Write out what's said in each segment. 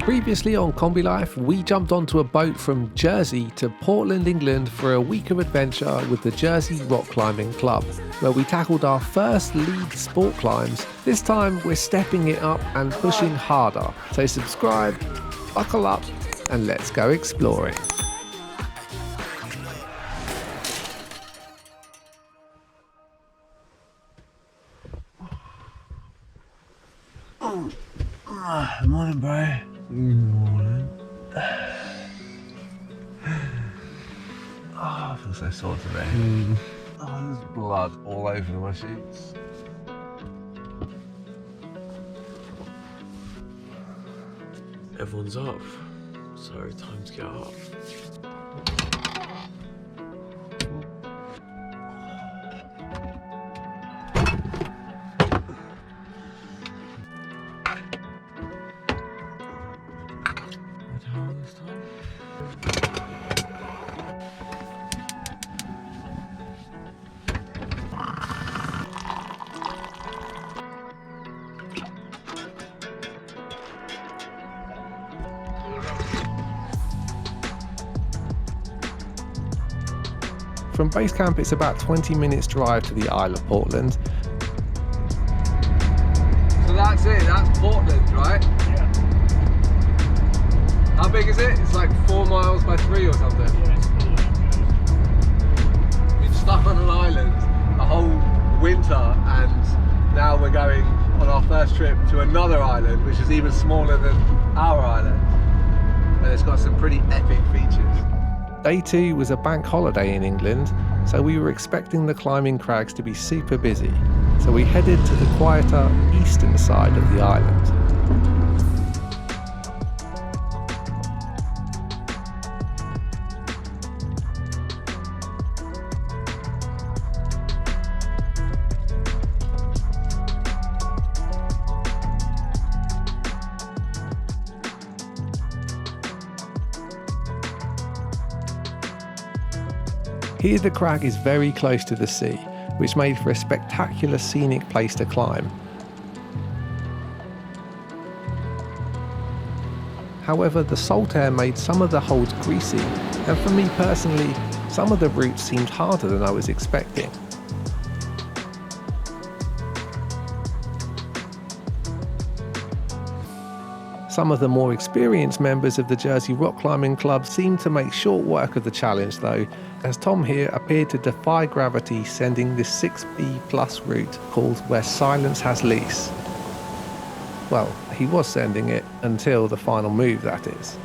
Previously on Kombi Life, we jumped onto a boat from Jersey to Portland, England for a week of adventure with the Jersey Rock Climbing Club, where we tackled our first lead sport climbs. This time we're stepping it up and pushing harder. So subscribe, buckle up, and let's go exploring. Morning, bro. Good morning. Oh, I feel so sore today. Oh, there's blood all over my sheets. Everyone's up, so time to get up. From base camp, it's about 20 minutes drive to the Isle of Portland. So that's it, that's Portland, right? Yeah. How big is it? It's like 4 miles by 3 or something. Yeah, it's cool. We've been stuck on an island the whole winter, and now we're going on our first trip to another island, which is even smaller than our island. And it's got some pretty epic features. Day 2 was a bank holiday in England, so we were expecting the climbing crags to be super busy. So we headed to the quieter eastern side of the island. Here the crag is very close to the sea, which made for a spectacular scenic place to climb. However, the salt air made some of the holds greasy, and for me personally, some of the routes seemed harder than I was expecting. Some of the more experienced members of the Jersey Rock Climbing Club seemed to make short work of the challenge though, as Tom here appeared to defy gravity, sending this 6B plus route called Where Silence Has Lease. Well, he was sending it until the final move, that is.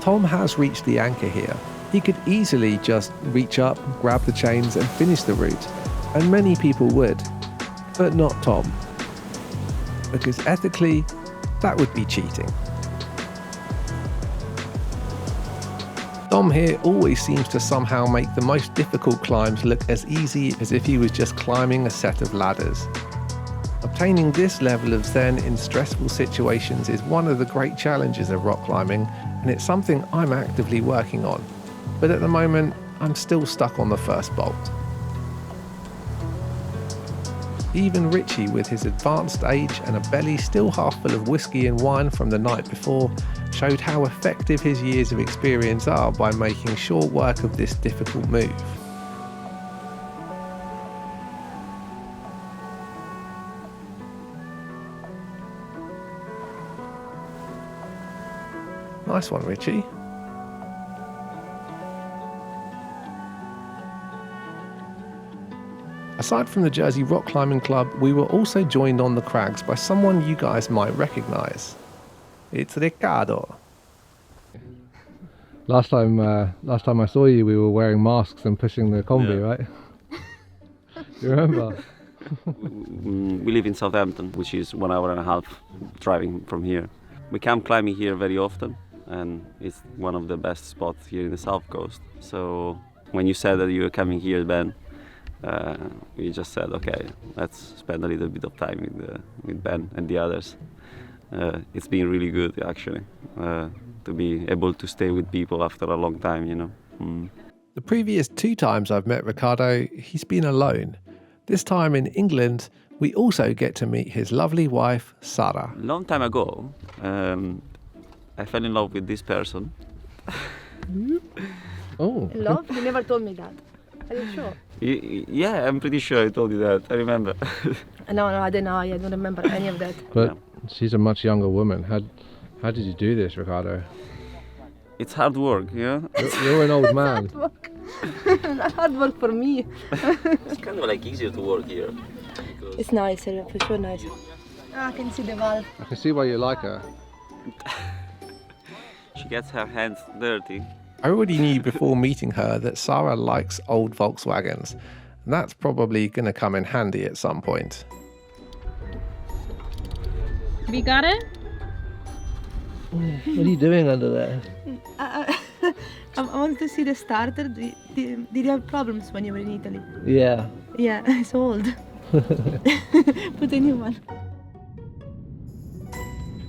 Tom has reached the anchor here. He could easily just reach up, grab the chains and finish the route, and many people would, but not Tom. Because ethically, that would be cheating. Tom here always seems to somehow make the most difficult climbs look as easy as if he was just climbing a set of ladders. Obtaining this level of zen in stressful situations is one of the great challenges of rock climbing, and it's something I'm actively working on. But at the moment, I'm still stuck on the first bolt. Even Richie, with his advanced age and a belly still half full of whiskey and wine from the night before, showed how effective his years of experience are by making short work of this difficult move. Nice one, Richie. Aside from the Jersey Rock Climbing Club, we were also joined on the crags by someone you guys might recognise. It's Ricardo. Last time I saw you, we were wearing masks and pushing the Kombi, right? You remember? We live in Southampton, which is 1.5 hours driving from here. We come climbing here very often, and it's one of the best spots here in the South Coast. So when you said that you were coming here, Ben, we just said, okay, let's spend a little bit of time with Ben and the others. It's been really good, actually, to be able to stay with people after a long time, you know. The previous 2 times I've met Ricardo, he's been alone. This time in England, we also get to meet his lovely wife, Sarah. Long time ago, I fell in love with this person. Oh. Love? You never told me that. Are you sure? Yeah, I'm pretty sure I told you that. I remember. No, I don't know. I don't remember any of that. But she's a much younger woman. How did you do this, Ricardo? It's hard work, yeah? You're an old man. Hard work for me. It's kind of like easier to work here. It's nicer, for sure nicer. I can see the valve. I can see why you like her. She gets her hands dirty. I already knew before meeting her that Sarah likes old Volkswagens, and that's probably going to come in handy at some point. We got it? What are you doing under there? I want to see the starter. Did you have problems when you were in Italy? Yeah. Yeah, it's old. Put a new one.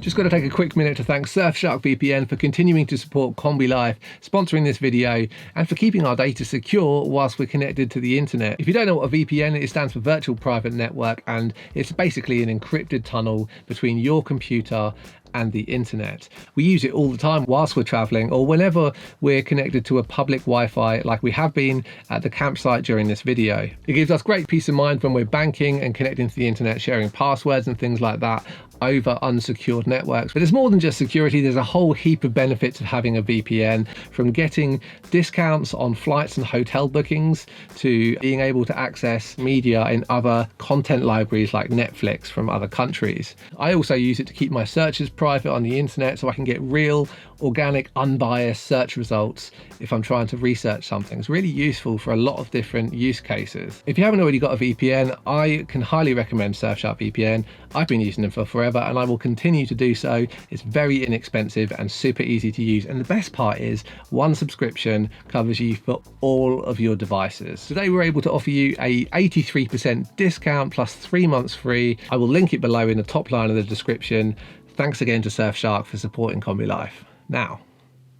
Just got to take a quick minute to thank Surfshark VPN for continuing to support Kombi Life, sponsoring this video, and for keeping our data secure whilst we're connected to the internet. If you don't know what a VPN is, it stands for Virtual Private Network, and it's basically an encrypted tunnel between your computer and the internet. We use it all the time whilst we're traveling or whenever we're connected to a public Wi-Fi, like we have been at the campsite during this video. It gives us great peace of mind when we're banking and connecting to the internet, sharing passwords and things like that over unsecured networks. But it's more than just security. There's a whole heap of benefits of having a VPN, from getting discounts on flights and hotel bookings to being able to access media in other content libraries like Netflix from other countries. I also use it to keep my searches private on the internet so I can get real, organic, unbiased search results if I'm trying to research something. It's really useful for a lot of different use cases. If you haven't already got a VPN, I can highly recommend Surfshark VPN. I've been using them for forever and I will continue to do so. It's very inexpensive and super easy to use. And the best part is one subscription covers you for all of your devices. Today we're able to offer you a 83% discount plus 3 months free. I will link it below in the top line of the description. Thanks again to Surfshark for supporting Kombi Life. Now,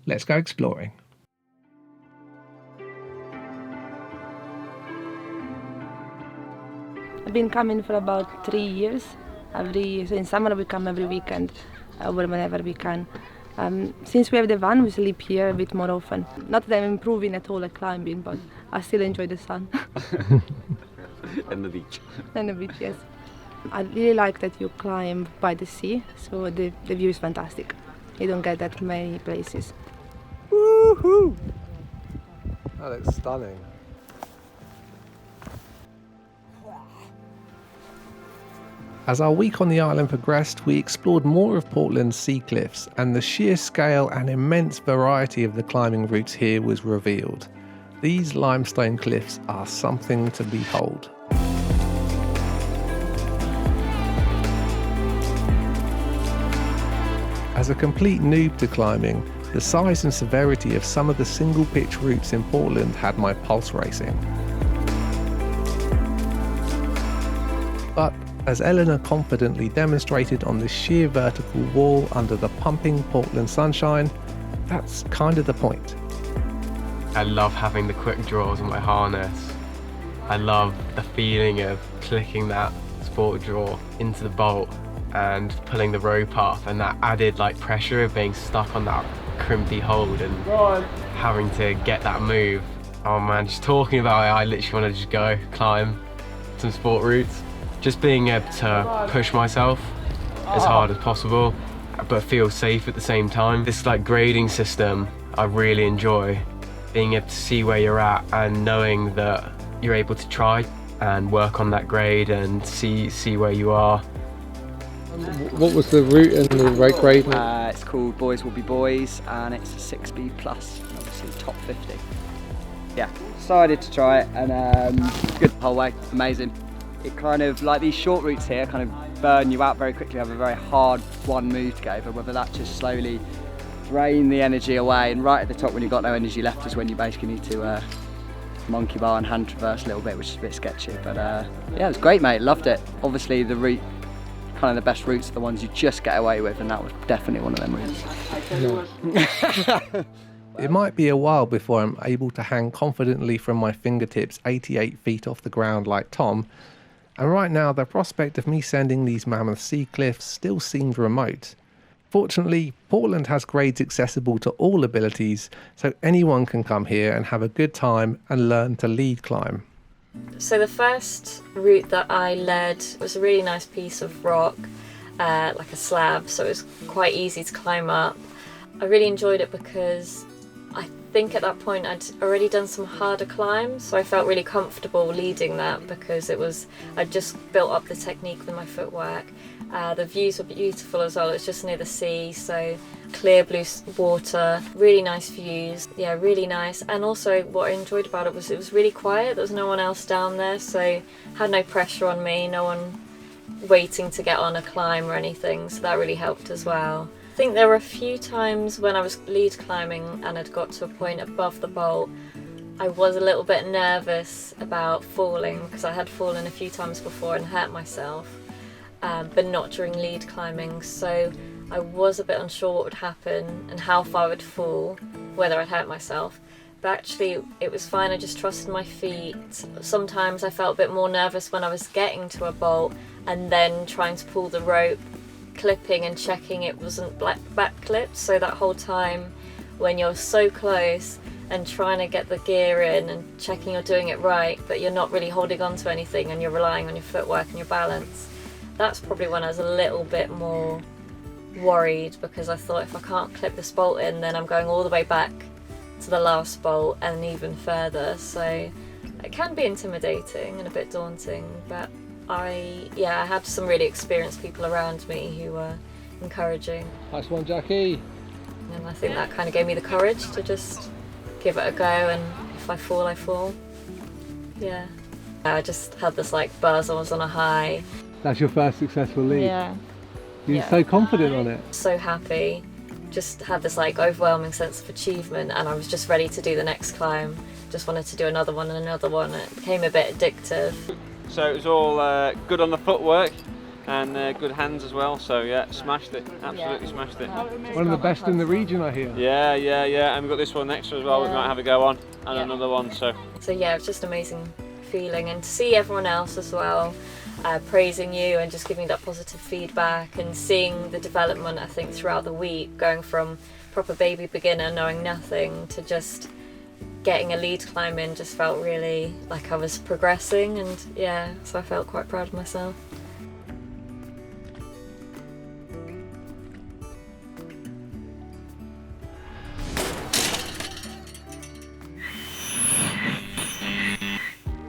let's go exploring. I've been coming for about 3 years. So in summer we come every weekend, or whenever we can. Since we have the van, we sleep here a bit more often. Not that I'm improving at all at climbing, but I still enjoy the sun. And the beach. And the beach, yes. I really like that you climb by the sea, so the view is fantastic. You don't get that many places. Woohoo! That looks stunning. As our week on the island progressed, we explored more of Portland's sea cliffs, and the sheer scale and immense variety of the climbing routes here was revealed. These limestone cliffs are something to behold. As a complete noob to climbing, the size and severity of some of the single pitch routes in Portland had my pulse racing. But as Eleanor confidently demonstrated on this sheer vertical wall under the pumping Portland sunshine, that's kind of the point. I love having the quick draws on my harness. I love the feeling of clicking that sport draw into the bolt and pulling the rope up, and that added pressure of being stuck on that crimpy hold and having to get that move. Oh man, just talking about it, I literally want to just go climb some sport routes. Just being able to push myself as hard as possible, but feel safe at the same time. This grading system I really enjoy. Being able to see where you're at and knowing that you're able to try and work on that grade and see where you are. What was the route and the rate grade? It's called Boys Will Be Boys, and it's a 6B plus, obviously top 50. Yeah, decided to try it, and good the whole way, amazing. It kind of, these short routes here, kind of burn you out very quickly, have a very hard one move to go, but whether that just slowly drain the energy away, and right at the top when you've got no energy left is when you basically need to monkey bar and hand traverse a little bit, which is a bit sketchy, but yeah, it was great, mate, loved it. Obviously the route, kind of the best routes are the ones you just get away with, and that was definitely one of them routes. It might be a while before I'm able to hang confidently from my fingertips 88 feet off the ground like Tom, and right now the prospect of me sending these mammoth sea cliffs still seemed remote. Fortunately, Portland has grades accessible to all abilities, so anyone can come here and have a good time and learn to lead climb. So the first route that I led was a really nice piece of rock, like a slab, so it was quite easy to climb up. I really enjoyed it because I think at that point I'd already done some harder climbs, so I felt really comfortable leading that because I'd just built up the technique with my footwork. The views were beautiful as well. It's just near the sea, so clear blue water, really nice views. Yeah, really nice. And also what I enjoyed about it was really quiet. There was no one else down there, so had no pressure on me, no one waiting to get on a climb or anything, so that really helped as well. I think there were a few times when I was lead climbing and had got to a point above the bolt, I was a little bit nervous about falling because I had fallen a few times before and hurt myself, but not during lead climbing, so I was a bit unsure what would happen and how far I would fall, whether I'd hurt myself. But actually it was fine, I just trusted my feet. Sometimes I felt a bit more nervous when I was getting to a bolt and then trying to pull the rope, clipping and checking it wasn't back clipped, so that whole time when you're so close and trying to get the gear in and checking you're doing it right, but you're not really holding on to anything and you're relying on your footwork and your balance, that's probably when I was a little bit more worried, because I thought if I can't clip this bolt in, then I'm going all the way back to the last bolt and even further, so it can be intimidating and a bit daunting, but I had some really experienced people around me who were encouraging. Nice one, Jackie. And I think that kind of gave me the courage to just give it a go, and if I fall, I fall. Yeah. I just had this like buzz, I was on a high. That's your first successful lead? Yeah. You're so confident on it? So happy. Just had this like overwhelming sense of achievement, and I was just ready to do the next climb. Just wanted to do another one and another one. It became a bit addictive. So it was all good on the footwork and good hands as well, so yeah, smashed it, absolutely smashed it. One of the best in the region, I hear. Yeah, and we've got this one next as well, we might have a go on, and another one, so. So yeah, it's just an amazing feeling, and to see everyone else as well praising you and just giving that positive feedback, and seeing the development I think throughout the week, going from proper baby beginner knowing nothing to just getting a lead climb in, just felt really like I was progressing, and yeah, so I felt quite proud of myself.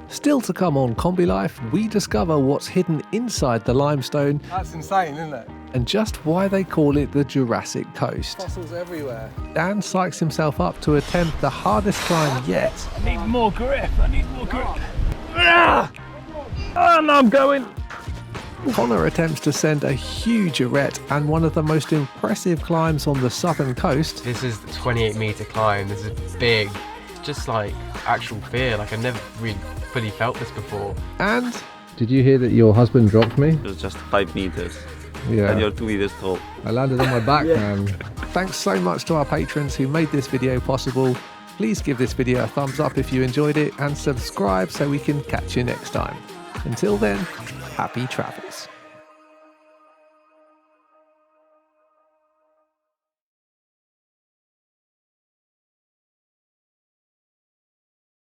Still to come on Kombi Life, we discover what's hidden inside the limestone That's insane, isn't it? and just why they call it the Jurassic Coast. Fossils everywhere. Dan psychs himself up to attempt the hardest climb yet. I need more grip. And I'm going. Connor attempts to send a huge arête and one of the most impressive climbs on the southern coast. This is the 28-metre climb. This is big. It's just like actual fear. Like I've never really fully felt this before. And Did you hear that your husband dropped me? It was just 5 meters, Yeah. and you're 2 meters tall. I landed on my back, man. thanks so much to our patrons who made this video possible. Please give this video a thumbs up if you enjoyed it and subscribe so we can catch you next time. Until then, happy travels.